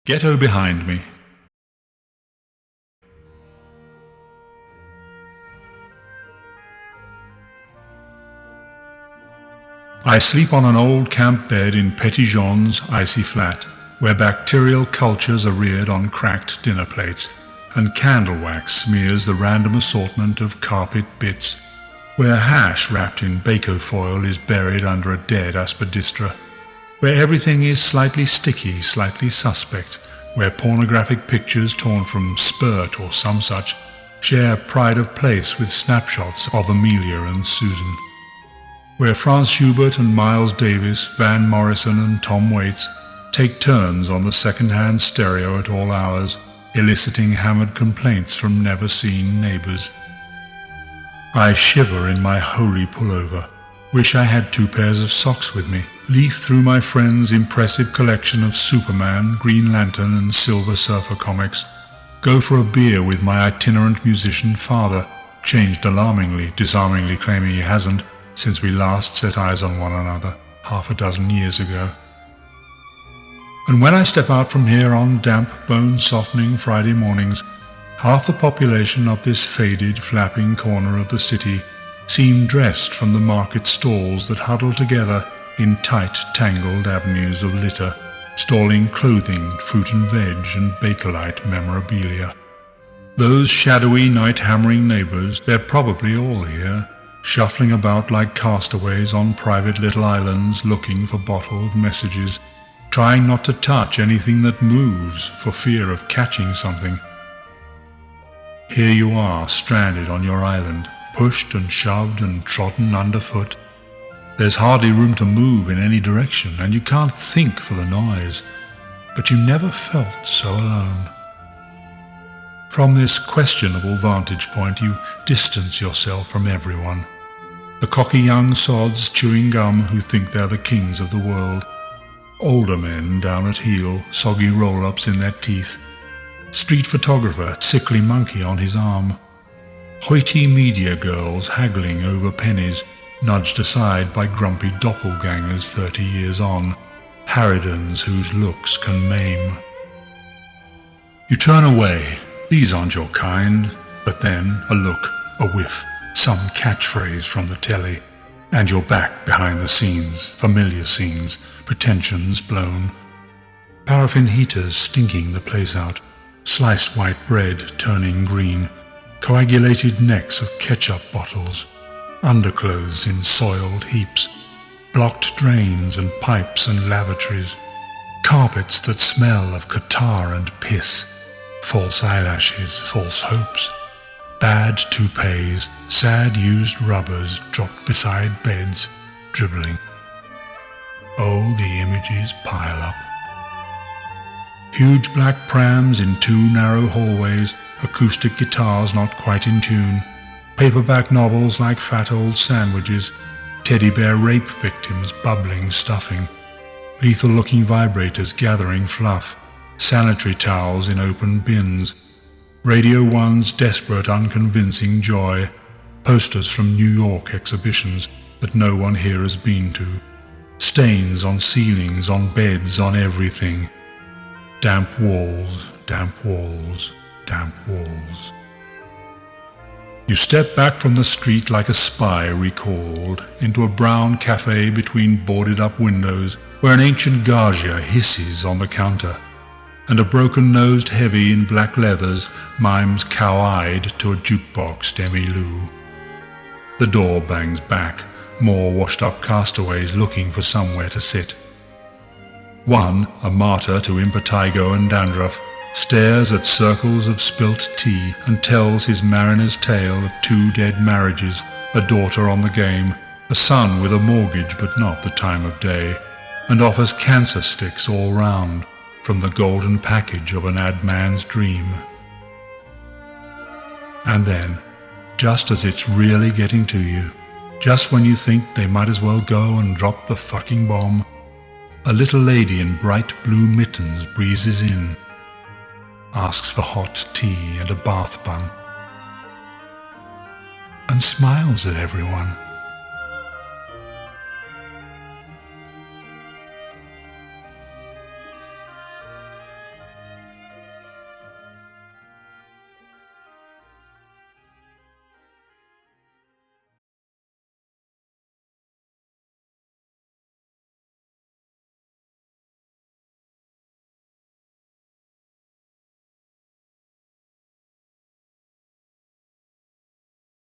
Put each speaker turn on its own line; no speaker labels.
Ghetto Behind Me. I sleep on an old camp bed in Petitjean's icy flat, where bacterial cultures are reared on cracked dinner plates, and candle wax smears the random assortment of carpet bits, where hash wrapped in bako foil is buried under a dead aspidistra, where everything is slightly sticky, slightly suspect, where pornographic pictures torn from Spurt or some such share pride of place with snapshots of Amelia and Susan, where Franz Schubert and Miles Davis, Van Morrison and Tom Waits take turns on the second-hand stereo at all hours, eliciting hammered complaints from never-seen neighbours. I shiver in my holy pullover, wish I had 2 pairs of socks with me, leaf through my friend's impressive collection of Superman, Green Lantern and Silver Surfer comics, go for a beer with my itinerant musician father, changed alarmingly, disarmingly claiming he hasn't, since we last set eyes on one another 6 years ago. And when I step out from here on damp, bone-softening Friday mornings, half the population of this faded, flapping corner of the city seem dressed from the market stalls that huddle together in tight, tangled avenues of litter, stalling clothing, fruit and veg, and Bakelite memorabilia. Those shadowy, night-hammering neighbours, they're probably all here, shuffling about like castaways on private little islands looking for bottled messages, trying not to touch anything that moves for fear of catching something. Here you are, stranded on your island, pushed and shoved and trodden underfoot. There's hardly room to move in any direction, and you can't think for the noise. But you never felt so alone. From this questionable vantage point, you distance yourself from everyone. The cocky young sods chewing gum who think they're the kings of the world. Older men down at heel, soggy roll-ups in their teeth. Street photographer, sickly monkey on his arm. Hoity media girls haggling over pennies, nudged aside by grumpy doppelgangers 30 years on. Harridans whose looks can maim. You turn away. These aren't your kind. But then, a look, a whiff, some catchphrase from the telly, and you're back behind the scenes, familiar scenes, pretensions blown. Paraffin heaters stinking the place out, sliced white bread turning green, coagulated necks of ketchup bottles, underclothes in soiled heaps, blocked drains and pipes and lavatories, carpets that smell of catarrh and piss, false eyelashes, false hopes, bad toupees, sad used rubbers dropped beside beds, dribbling. Oh, the images pile up. Huge black prams in 2 narrow hallways, acoustic guitars not quite in tune, paperback novels like fat old sandwiches, teddy bear rape victims bubbling stuffing, lethal-looking vibrators gathering fluff, sanitary towels in open bins, Radio 1's desperate, unconvincing joy, posters from New York exhibitions that no one here has been to, stains on ceilings, on beds, on everything, damp walls, damp walls, damp walls. You step back from the street like a spy recalled into a brown cafe between boarded-up windows where an ancient gaggia hisses on the counter, and a broken-nosed heavy in black leathers mimes cow-eyed to a jukebox demi-lou. The door bangs back, more washed-up castaways looking for somewhere to sit. One, a martyr to impetigo and dandruff, stares at circles of spilt tea and tells his mariner's tale of 2 dead marriages, a daughter on the game, a son with a mortgage but not the time of day, and offers cancer sticks all round, from the golden package of an ad man's dream. And then, just as it's really getting to you, just when you think they might as well go and drop the fucking bomb, a little lady in bright blue mittens breezes in, asks for hot tea and a bath bun, and smiles at everyone.